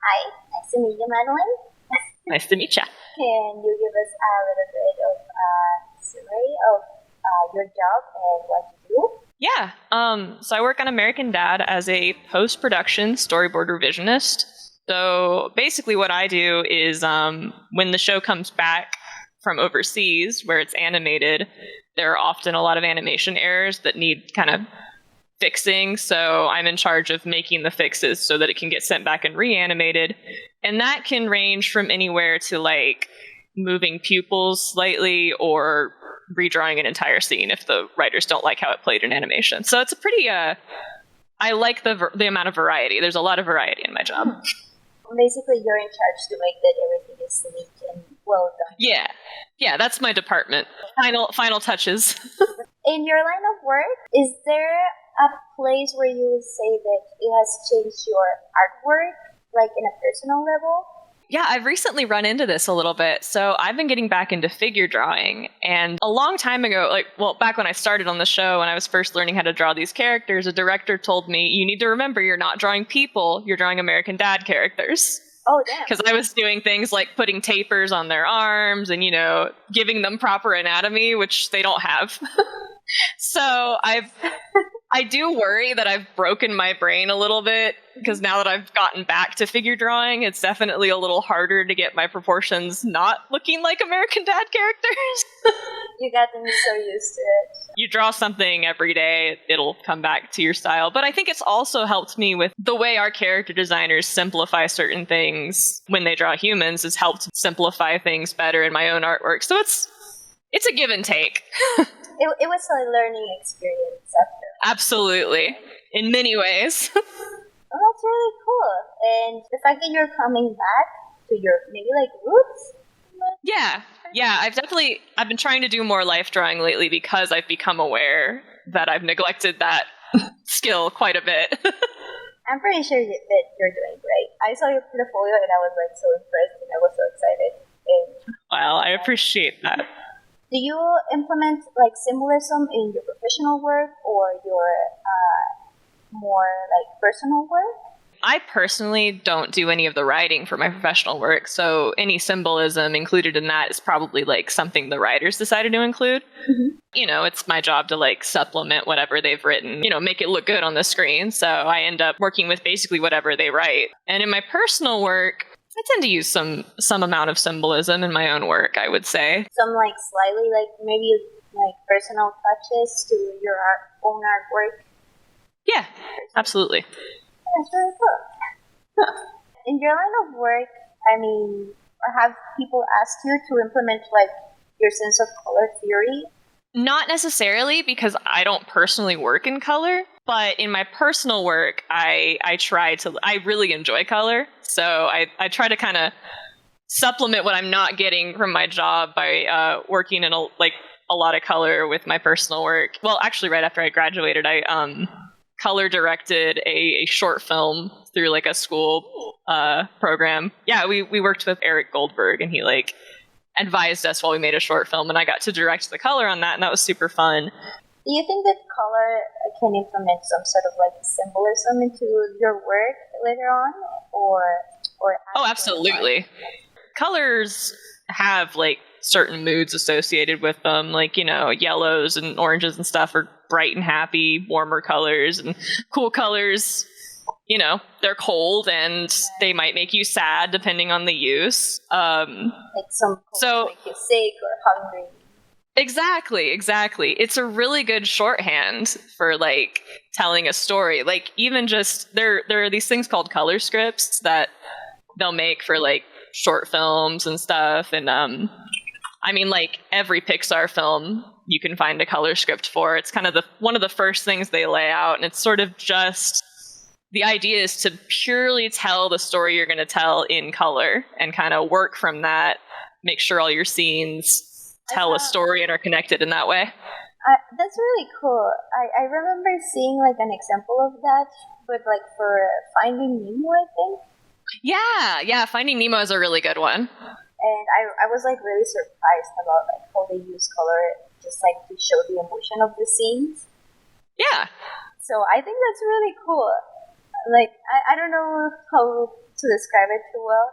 Hi, nice to meet you, Madeline. Nice to meet you. Can you give us a little bit of a summary of your job and what you do? Yeah. So I work on American Dad as a post-production storyboard revisionist. So basically what I do is when the show comes back from overseas where it's animated, there are often a lot of animation errors that need kind of fixing. So I'm in charge of making the fixes so that it can get sent back and reanimated. And that can range from anywhere to like moving pupils slightly or redrawing an entire scene if the writers don't like how it played in animation. So it's a pretty, I like the amount of variety. There's a lot of variety in my job. Basically, you're in charge to make that everything is neat and well done. Yeah, that's my department. Final touches. In your line of work, is there a place where you would say that it has changed your artwork, like in a personal level? Yeah, I've recently run into this a little bit. So I've been getting back into figure drawing. And a long time ago, back when I started on the show, when I was first learning how to draw these characters, a director told me, you need to remember you're not drawing people, you're drawing American Dad characters. Oh, damn. Because I was doing things like putting tapers on their arms and, giving them proper anatomy, which they don't have. So I do worry that I've broken my brain a little bit, because now that I've gotten back to figure drawing, it's definitely a little harder to get my proportions not looking like American Dad characters. You got them so used to it. You draw something every day, it'll come back to your style. But I think it's also helped me with the way our character designers simplify certain things when they draw humans, has helped simplify things better in my own artwork. So it's a give and take. It was a learning experience after. Absolutely. In many ways. Oh, that's really cool. And the fact that you're coming back to your maybe like roots. Yeah. I've been trying to do more life drawing lately because I've become aware that I've neglected that skill quite a bit. I'm pretty sure that you're doing great. I saw your portfolio and I was like so impressed and I was so excited. Well, I appreciate that. Do you implement like symbolism in your professional work or your more like personal work? I personally don't do any of the writing for my professional work, so any symbolism included in that is probably like something the writers decided to include. Mm-hmm. It's my job to like supplement whatever they've written, make it look good on the screen. So I end up working with basically whatever they write. And in my personal work, I tend to use some amount of symbolism in my own work, I would say. Some like slightly like maybe like personal touches to your own artwork. Yeah, absolutely. That's really cool. In your line of work, or have people asked you to implement like your sense of color theory? Not necessarily, because I don't personally work in color. But in my personal work, I really enjoy color. So I try to kind of supplement what I'm not getting from my job by working in a lot of color with my personal work. Well, actually, right after I graduated, I color directed a short film through like a school program. Yeah, we worked with Eric Goldberg, and he like advised us while we made a short film, and I got to direct the color on that, and that was super fun. Do you think that color can implement some sort of like symbolism into your work later on, or? Oh, absolutely. Colors have like certain moods associated with them, like yellows and oranges and stuff are bright and happy, warmer colors, and cool colors. They're cold and they might make you sad depending on the use. Like some colors make you sick or hungry. Exactly. It's a really good shorthand for like telling a story. Like even just there are these things called color scripts that they'll make for like short films and stuff. And like every Pixar film you can find a color script for. It's kind of one of the first things they lay out, and it's sort of just the idea is to purely tell the story you're going to tell in color and kind of work from that. Make sure all your scenes tell a story and are connected in that way. That's really cool. I remember seeing like an example of that, but like for Finding Nemo, I think. Yeah, Finding Nemo is a really good one. And I was like really surprised about like how they use color just like to show the emotion of the scenes. Yeah. So I think that's really cool. like I don't know how to describe it too well,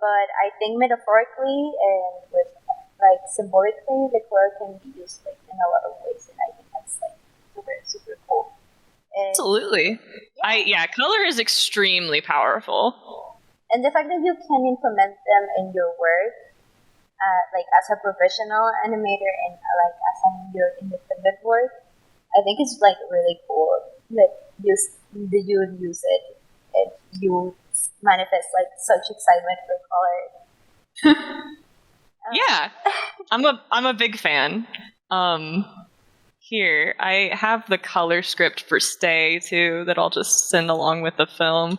but I think metaphorically and with like symbolically, the color can be used like in a lot of ways, and I think that's like super cool. And, Absolutely. Color is extremely powerful. And the fact that you can implement them in your work, like as a professional animator and like as in your independent work, I think it's like really cool that you use it and you manifest like such excitement for color. Yeah, I'm a big fan. Here I have the color script for Stay too that I'll just send along with the film. Ooh!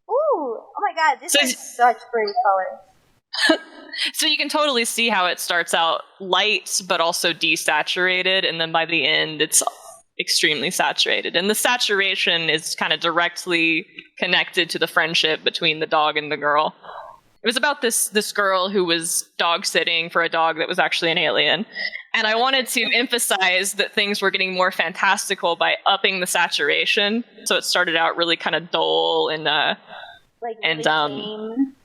Oh my god, this is such pretty colors. So you can totally see how it starts out light but also desaturated, and then by the end it's extremely saturated. And the saturation is kind of directly connected to the friendship between the dog and the girl. It was about this girl who was dog sitting for a dog that was actually an alien. And I wanted to emphasize that things were getting more fantastical by upping the saturation. So it started out really kind of dull and like really tame.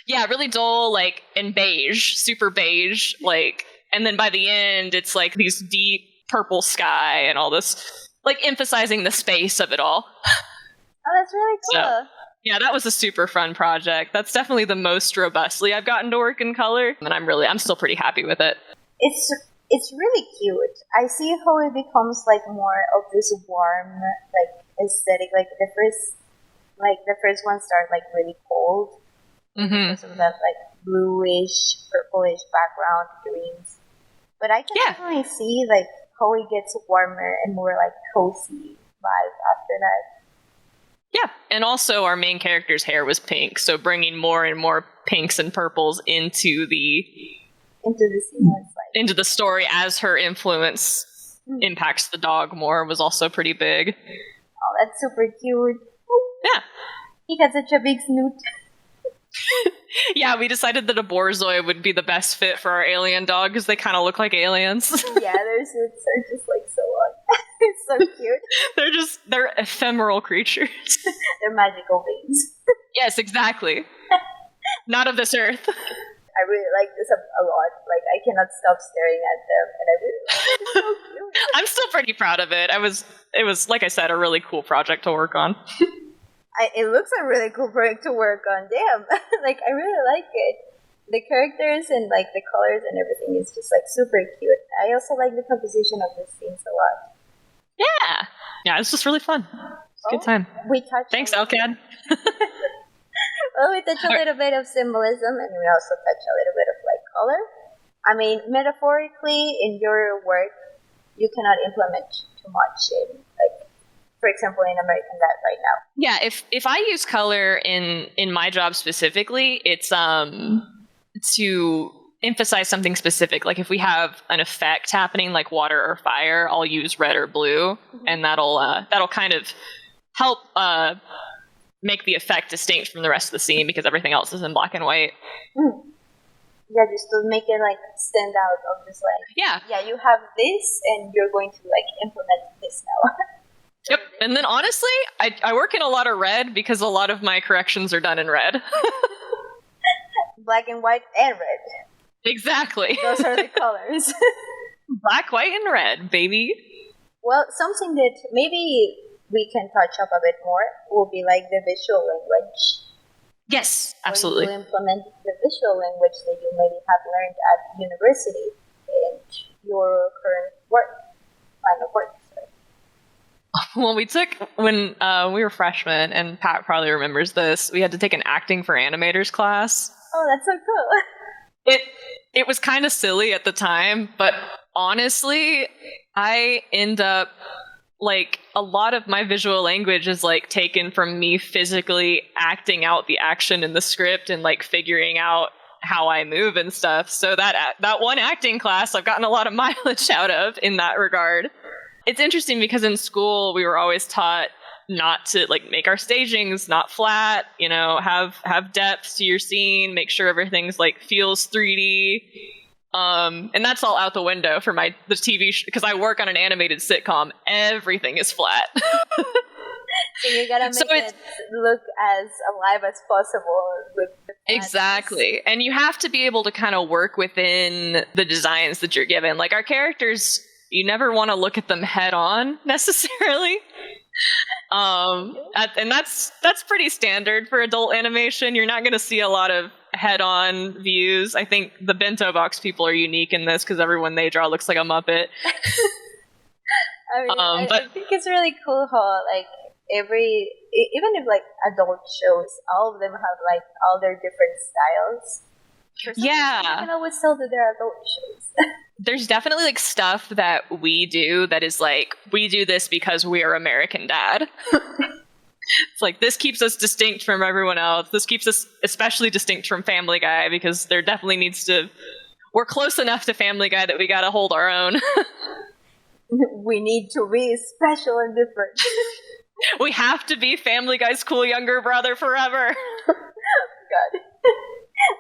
Yeah, really dull, like, and beige, super beige, like, and then by the end it's like these deep purple sky and all this, like, emphasizing the space of it all. Oh, that's really cool. So, yeah, that was a super fun project. That's definitely the most robustly I've gotten to work in color, and I'm still pretty happy with it. It's really cute. I see how it becomes like more of this warm like aesthetic. Like the first one started like really cold because of that like bluish, purplish background, greens. But I can definitely see like how it gets warmer and more like cozy vibe after that. Yeah, and also our main character's hair was pink, so bringing more and more pinks and purples into the story as her influence impacts the dog more was also pretty big. Oh, that's super cute. Yeah. He has such a big snoot. Yeah, we decided that a Borzoi would be the best fit for our alien dog because they kind of look like aliens. Yeah, their suits are just like so long. It's so cute. They're ephemeral creatures. They're magical beings. Yes, exactly. Not of this earth. I really like this a lot. Like, I cannot stop staring at them, and I really like it. It's so cute. I'm still pretty proud of it. It was, like I said, a really cool project to work on. It looks a really cool project to work on. Damn. Like, I really like it. The characters and, like, the colors and everything is just, like, super cute. I also like the composition of the scenes a lot. Yeah. Yeah, it's just really fun. It's a good time. Thanks, Elcad. Well, we touch a little bit of symbolism, and we also touch a little bit of like color. I mean, metaphorically, in your work, you cannot implement too much in, like, for example, in American Dad right now. Yeah, if I use color in my job specifically, it's to emphasize something specific. Like if we have an effect happening, like water or fire, I'll use red or blue, and that'll kind of help make the effect distinct from the rest of the scene because everything else is in black and white. Yeah, just to make it like stand out of just like yeah, you have this and you're going to like implement this now. Yep. And then honestly, I work in a lot of red because a lot of my corrections are done in red. Black and white and red. Exactly. Those are the colors. Black, white, and red, baby. Well, something that maybe we can touch up a bit more will be like the visual language. Yes, absolutely. You implement the visual language that you maybe have learned at university in your current line of work. Well, when we were freshmen, and Pat probably remembers this, we had to take an acting for animators class. Oh, that's so cool. It was kind of silly at the time, but honestly, I end up like a lot of my visual language is like taken from me physically acting out the action in the script and like figuring out how I move and stuff. So that one acting class I've gotten a lot of mileage out of in that regard. It's interesting because in school we were always taught not to like make our stagings not flat, have depth to your scene, make sure everything's like feels 3D. And that's all out the window for the TV because I work on an animated sitcom. Everything is flat. So you gotta make it look as alive as possible with the exactly. And you have to be able to kind of work within the designs that you're given. Like our characters, you never want to look at them head on necessarily. And that's pretty standard for adult animation. You're not going to see a lot of head-on views. I think the bento box people are unique in this because everyone they draw looks like a Muppet. I mean, I think it's really cool how like even if like adult shows, all of them have like all their different styles. Yeah, you can always tell that they're adult shows. There's definitely like stuff that we do that is like, we do this because we are American Dad. It's like, this keeps us distinct from everyone else. This keeps us especially distinct from Family Guy because there definitely needs to, we're close enough to Family Guy that we gotta hold our own. We need to be special and different. We have to be Family Guy's cool younger brother forever. God.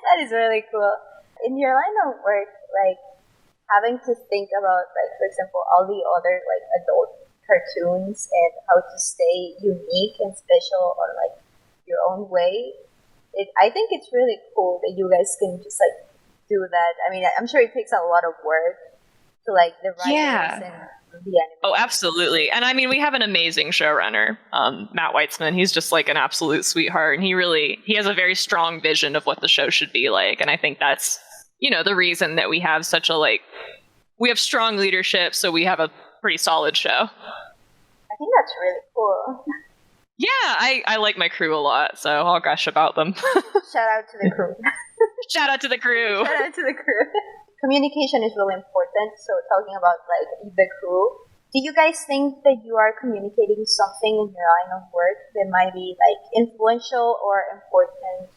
That is really cool. In your line of work, like, having to think about, like, for example, all the other, like, adult cartoons and how to stay unique and special or, like, your own way, I think it's really cool that you guys can just, like, do that. I mean, I'm sure it takes a lot of work to, like, the writers and the animators. Oh, absolutely. And I mean, we have an amazing showrunner, Matt Weitzman. He's just like an absolute sweetheart. And he has a very strong vision of what the show should be like. And I think that's, you know, the reason that we have such a, like, we have strong leadership, so we have a pretty solid show. I think that's really cool. Yeah, I like my crew a lot, so I'll gush about them. Shout out to the crew. Shout out to the crew. Shout out to the crew. Communication is really important, so talking about, like, the crew, do you guys think that you are communicating something in your line of work that might be, like, influential or important,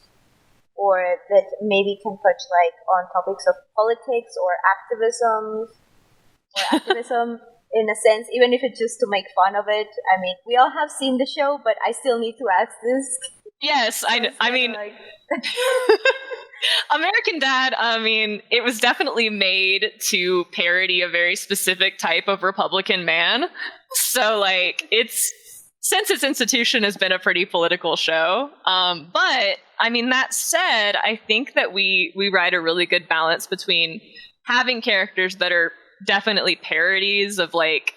or that maybe can touch, like, on topics of politics or activism in a sense, even if it's just to make fun of it? I mean, we all have seen the show, but I still need to ask this. Yes, I mean... Like... American Dad, I mean, it was definitely made to parody a very specific type of Republican man. So, like, since its institution has been a pretty political show. But, I mean, that said, I think that we write a really good balance between having characters that are definitely parodies of, like,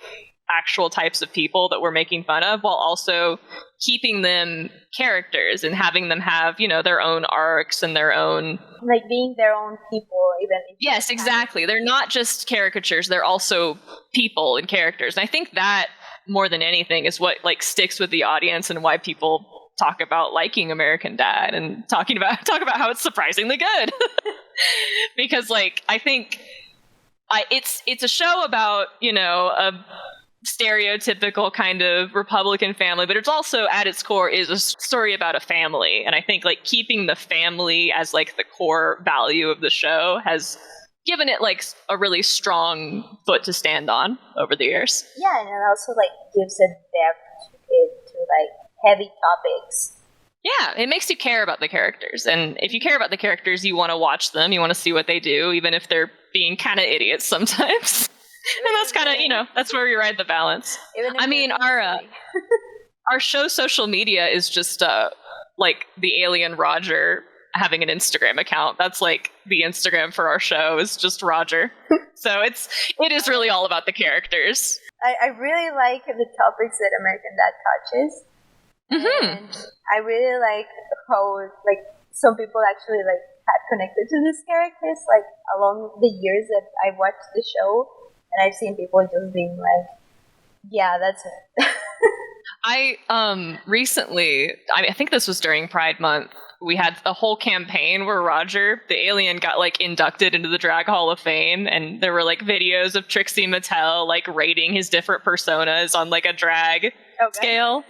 actual types of people that we're making fun of, while also keeping them characters and having them have, you know, their own arcs and their own, like, being their own people, even if yes, exactly. They're not just caricatures, they're also people and characters. And I think that more than anything is what, like, sticks with the audience and why people talk about liking American Dad and talk about how it's surprisingly good. Because, like, I think it's a show about, you know, a stereotypical kind of Republican family, but it's also at its core is a story about a family. And I think, like, keeping the family as, like, the core value of the show has given it, like, a really strong foot to stand on over the years. Yeah, and it also, like, gives a depth to like, heavy topics. Yeah, it makes you care about the characters. And if you care about the characters, you want to watch them, you want to see what they do, even if they're being kind of idiots sometimes. And that's kind of, you know, that's where we ride the balance. I mean, our show social media is just like the alien Roger having an Instagram account. That's like the Instagram for our show is just Roger. So it is really all about the characters. I really like the topics that American Dad touches. Mm-hmm. And I really like how, like, some people actually, like, had connected to these characters, like, along the years that I watched the show. And I've seen people just being like, yeah, that's it. I recently, I think this was during Pride Month, we had a whole campaign where Roger, the alien, got, like, inducted into the Drag Hall of Fame, and there were, like, videos of Trixie Mattel, like, rating his different personas on, like, a drag scale.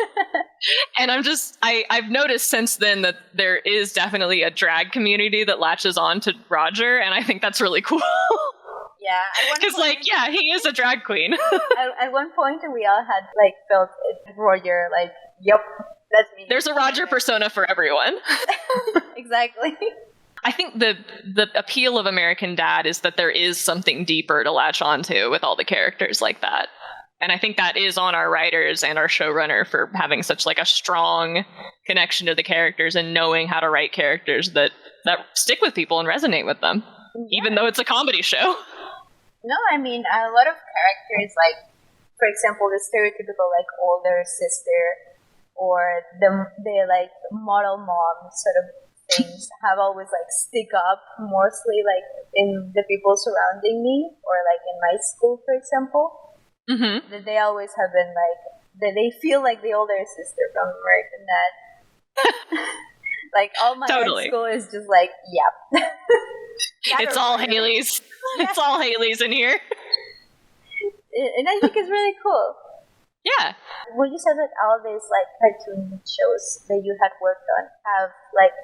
And I've noticed since then that there is definitely a drag community that latches on to Roger, and I think that's really cool. Yeah, because, like, yeah, he is a drag queen. At one point, we all had, like, felt it. Roger, like, yep, that's me. There's a Roger persona for everyone. Exactly. I think the appeal of American Dad is that there is something deeper to latch onto with all the characters like that. And I think that is on our writers and our showrunner for having such like a strong connection to the characters and knowing how to write characters that stick with people and resonate with them, even though it's a comedy show. No, I mean, a lot of characters, like, for example, the stereotypical, like, older sister or the like, model mom sort of things have always, like, stick up mostly, like, in the people surrounding me or, like, in my school, for example. Mm-hmm. That they always have been, like, that they feel like the older sister from American Dad. Like, all my high school is just like, yep. It's all Haley's. It's all Haley's in here. And I think it's really cool. Yeah. When you said that all these, like, cartoon shows that you had worked on have, like,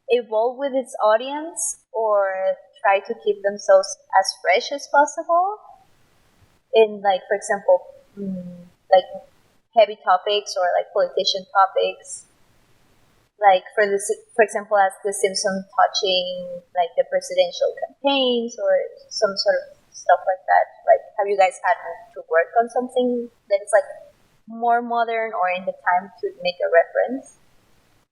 evolved with its audience or try to keep themselves as fresh as possible in, like, for example, like, heavy topics or, like, politician topics, like, for example, as The Simpsons touching, like, the presidential campaigns or some sort of stuff like that. Like, have you guys had to work on something that is, like, more modern or in the time to make a reference?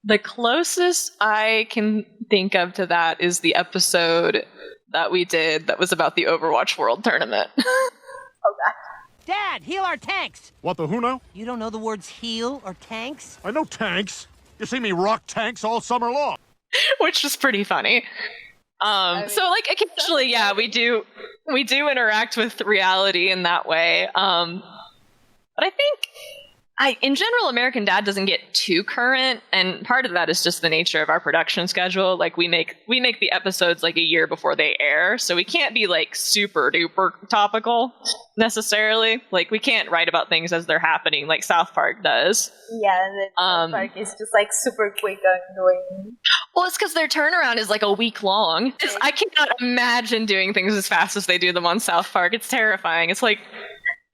The closest I can think of to that is the episode that we did that was about the Overwatch World Tournament. Oh, God. Dad, heal our tanks! What the who now? You don't know the words heal or tanks? I know tanks. You see me rock tanks all summer long. Which was pretty funny. So, like, occasionally, yeah, we do interact with reality in that way. But I think, in general, American Dad doesn't get too current, and part of that is just the nature of our production schedule. Like, we make the episodes like a year before they air, so we can't be like super duper topical necessarily. Like, we can't write about things as they're happening like South Park does. Yeah, and then South Park is just like super quick on doing. Well, it's because their turnaround is like a week long. I cannot imagine doing things as fast as they do them on South Park. It's terrifying. It's like,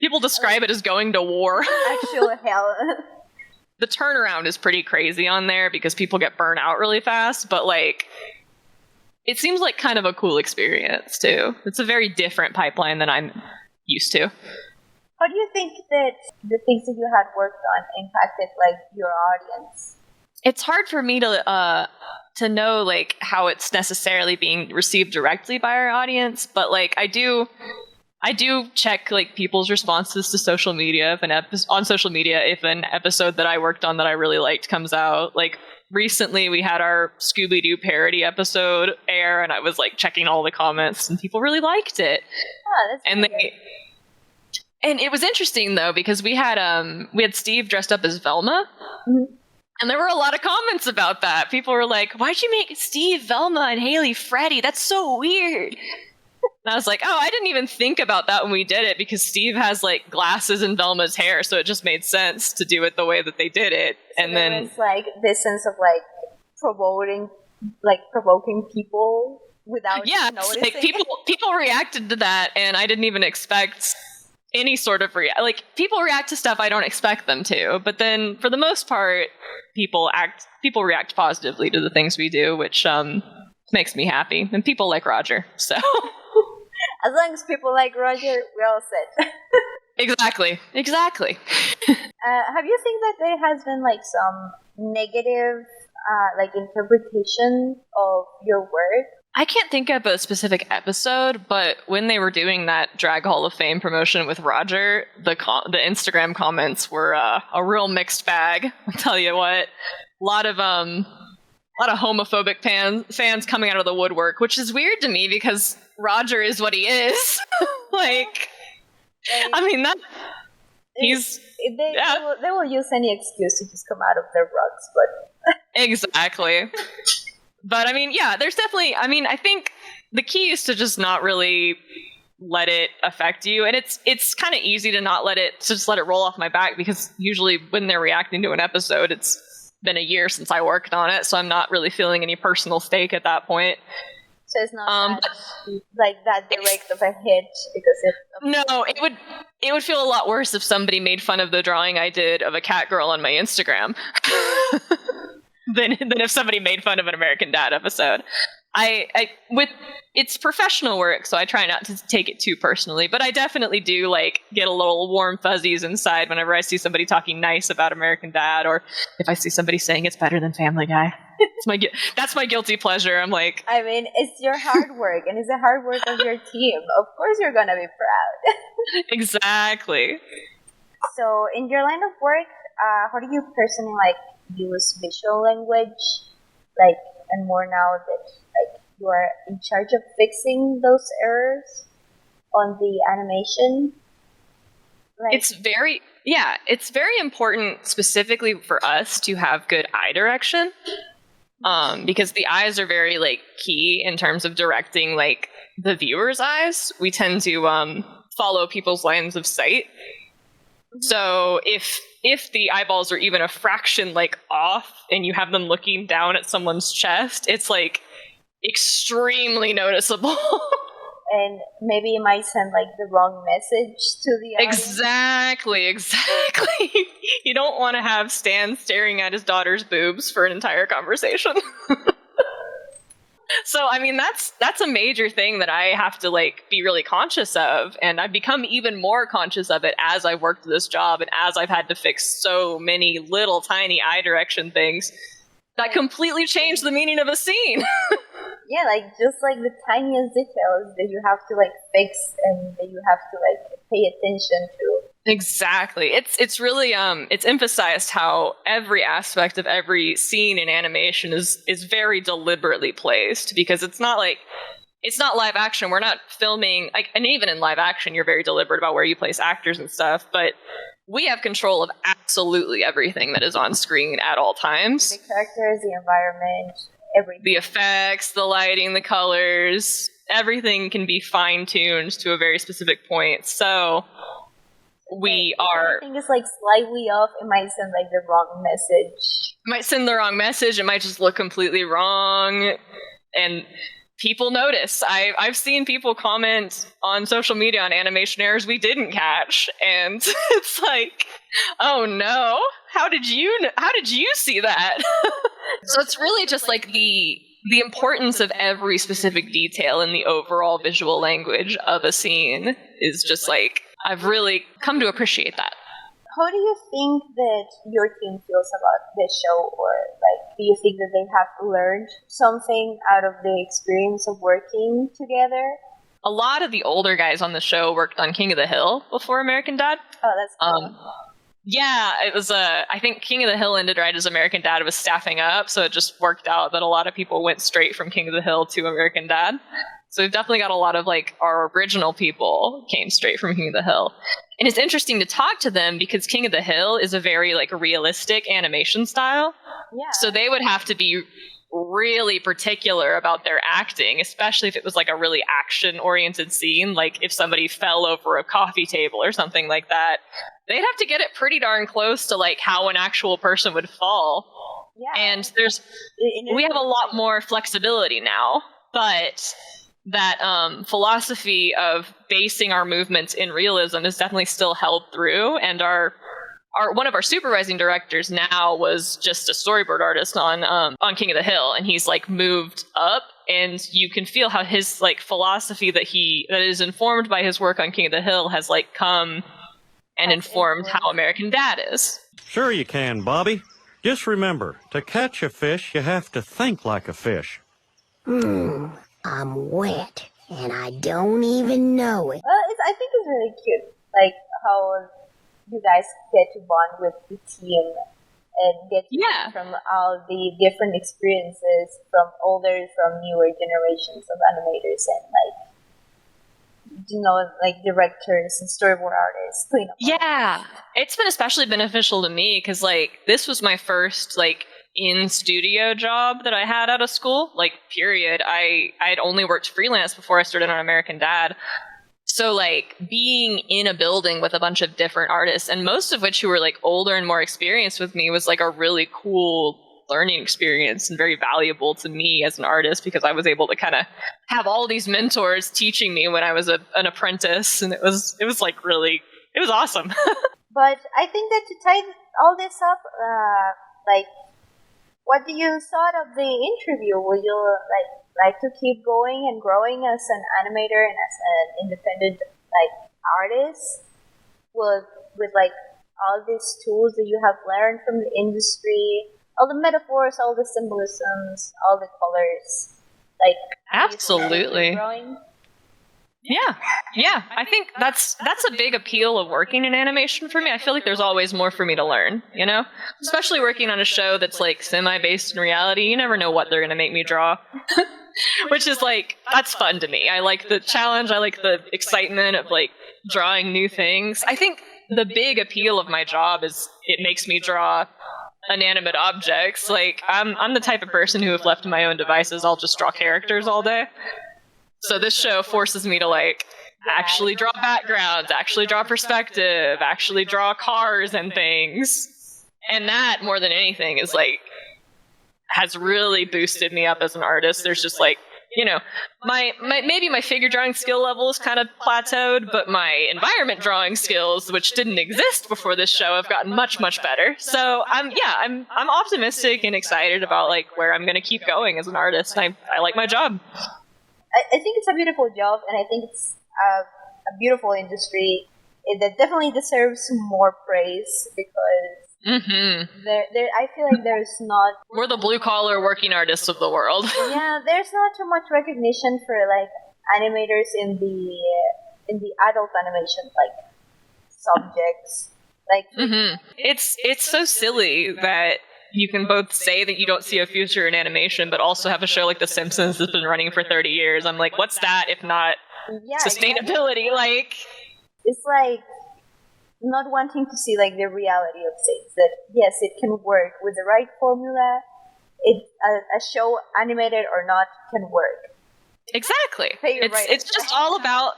people describe it as going to war. Actual hell. The turnaround is pretty crazy on there because people get burnt out really fast, but like, it seems like kind of a cool experience too. It's a very different pipeline than I'm used to. How do you think that the things that you had worked on impacted, like, your audience? It's hard for me to know like how it's necessarily being received directly by our audience, but like I do check like people's responses to social media on social media if an episode that I worked on that I really liked comes out. Like, recently we had our Scooby-Doo parody episode air, and I was like checking all the comments, and people really liked it. Oh, that's really and it was interesting though because we had Steve dressed up as Velma. Mm-hmm. And there were a lot of comments about that. People were like, "Why'd you make Steve Velma and Haley Freddy? That's so weird." And I was like, oh, I didn't even think about that when we did it because Steve has like glasses in Velma's hair, so it just made sense to do it the way that they did it. So and then it's like this sense of like provoking people without noticing. Like people reacted to that, and I didn't even expect any sort of like people react to stuff I don't expect them to. But then for the most part, people react positively to the things we do, which makes me happy, and people like Roger, so. As long as people like Roger, we're all set. Exactly. Have you seen that there has been like some negative like interpretation of your work? I can't think of a specific episode, but when they were doing that Drag Hall of Fame promotion with Roger, the Instagram comments were a real mixed bag. I'll tell you what, a lot of homophobic fans coming out of the woodwork, which is weird to me because Roger is what he is. Like, I mean, they will use any excuse to just come out of their rugs, but exactly. But I mean, yeah, there's definitely. I mean, I think the key is to just not really let it affect you, and it's kind of easy to not let it roll off my back because usually when they're reacting to an episode, it's been a year since I worked on it, so I'm not really feeling any personal stake at that point. So it's not that direct of a hit because it would feel a lot worse if somebody made fun of the drawing I did of a cat girl on my Instagram than if somebody made fun of an American Dad episode. it's professional work, so I try not to take it too personally, but I definitely do like get a little warm fuzzies inside whenever I see somebody talking nice about American Dad, or if I see somebody saying it's better than Family Guy. That's my guilty pleasure. I'm like, I mean, it's your hard work, and it's the hard work of your team. Of course you're gonna be proud. exactly. So, in your line of work, how do you personally like use visual language, like, and more now that like you are in charge of fixing those errors on the animation? Like, It's very important specifically for us to have good eye direction. Because the eyes are very like key in terms of directing like the viewer's eyes. We tend to follow people's lines of sight. So if the eyeballs are even a fraction like off and you have them looking down at someone's chest, it's like extremely noticeable. and maybe it might send like the wrong message to the audience. Exactly. You don't want to have Stan staring at his daughter's boobs for an entire conversation. So, I mean, that's a major thing that I have to like be really conscious of, and I've become even more conscious of it as I've worked this job and as I've had to fix so many little tiny eye direction things that completely change the meaning of a scene. Yeah, like just like the tiniest details that you have to like fix and that you have to like pay attention to. Exactly. It's really it's emphasized how every aspect of every scene in animation is very deliberately placed, because it's not live action. We're not filming like, and even in live action you're very deliberate about where you place actors and stuff, but we have control of absolutely everything that is on screen at all times. The characters, the environment, everything. The effects, the lighting, the colors, everything can be fine-tuned to a very specific point. So we are... Everything is like slightly off, it might send like the wrong message. It might send the wrong message, it might just look completely wrong, and people notice. I've seen people comment on social media on animation errors we didn't catch, and it's like, oh no, how did you see that? So it's really just like the importance of every specific detail in the overall visual language of a scene is just like, I've really come to appreciate that. How do you think that your team feels about this show, or like, do you think that they have learned something out of the experience of working together? A lot of the older guys on the show worked on King of the Hill before American Dad. Oh, that's cool. Yeah, it was I think King of the Hill ended right as American Dad was staffing up, so it just worked out that a lot of people went straight from King of the Hill to American Dad. So we've definitely got a lot of like our original people came straight from King of the Hill. And it's interesting to talk to them because King of the Hill is a very like realistic animation style. Yeah. So they would have to be really particular about their acting, especially if it was like a really action-oriented scene, like if somebody fell over a coffee table or something like that. They'd have to get it pretty darn close to like how an actual person would fall. Yeah. And we have a lot more flexibility now, but that philosophy of basing our movements in realism is definitely still held through, and our one of our supervising directors now was just a storyboard artist on King of the Hill, and he's like moved up, and you can feel how his like philosophy that is informed by his work on King of the Hill has like come and informed how American Dad is. Sure you can, Bobby. Just remember, to catch a fish, you have to think like a fish. I'm wet, and I don't even know it. Well, I think it's really cute, like how you guys get to bond with the team and get to learn from all the different experiences from older, from newer generations of animators and like directors and storyboard artists. Yeah, it's been especially beneficial to me because like this was my first like in-studio job that I had out of school, like period. I had only worked freelance before I started on American Dad. So like being in a building with a bunch of different artists, and most of which who were like older and more experienced with me, was like a really cool learning experience and very valuable to me as an artist, because I was able to kind of have all these mentors teaching me when I was an apprentice, and it was like really, it was awesome. But I think that to tie all this up, like, what do you thought of the interview? Were you like like to keep going and growing as an animator and as an independent like artist with like all these tools that you have learned from the industry, all the metaphors, all the symbolisms, all the colors, like absolutely. Growing. Yeah. I think that's a big appeal of working in animation for me. I feel like there's always more for me to learn, you know? Especially working on a show that's like semi-based in reality. You never know what they're going to make me draw. Which is like, that's fun to me. I like the challenge. I like the excitement of like drawing new things. I think the big appeal of my job is it makes me draw inanimate objects. Like, I'm the type of person who, if left to my own devices, I'll just draw characters all day. So this show forces me to like actually draw backgrounds, actually draw perspective, actually draw cars and things. And that, more than anything, is like, has really boosted me up as an artist. There's just like, you know, maybe my figure drawing skill level is kind of plateaued, but my environment drawing skills, which didn't exist before this show, have gotten much, much better. So I'm optimistic and excited about like where I'm going to keep going as an artist. I like my job. I think it's a beautiful job, and I think it's a beautiful industry that definitely deserves more praise because there I feel like there's not... We're the blue-collar working artists of the world. Yeah, there's not too much recognition for like animators in the adult animation like subjects. Like it's so silly that you can both say that you don't see a future in animation, but also have a show like The Simpsons that's been running for 30 years. I'm like, what's that if not sustainability? Exactly. Like, it's like not wanting to see like the reality of things. That yes, it can work with the right formula. A show, animated or not, can work. Exactly. It's just all about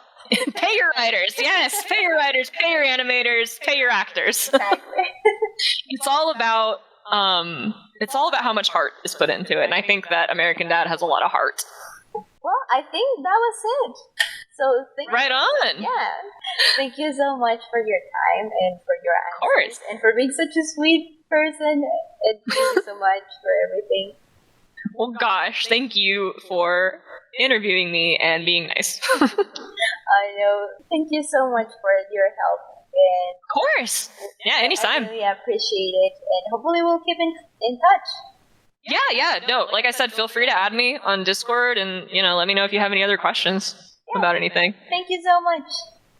pay your writers. Yes, pay your writers, pay your animators, pay your actors. Exactly. It's all about how much heart is put into it, and I think that American Dad has a lot of heart. Well, I think that was it. So right on. Yeah. Thank you so much for your time and for your answers, and for being such a sweet person. And thank you so much for everything. Well, gosh, thank you for interviewing me and being nice. I know. Thank you so much for your help. And of course. Yeah, anytime. I really appreciate it. And hopefully we'll keep in touch. Yeah. No, like I said, feel free to add me on Discord and, let me know if you have any other questions about anything. Thank you so much.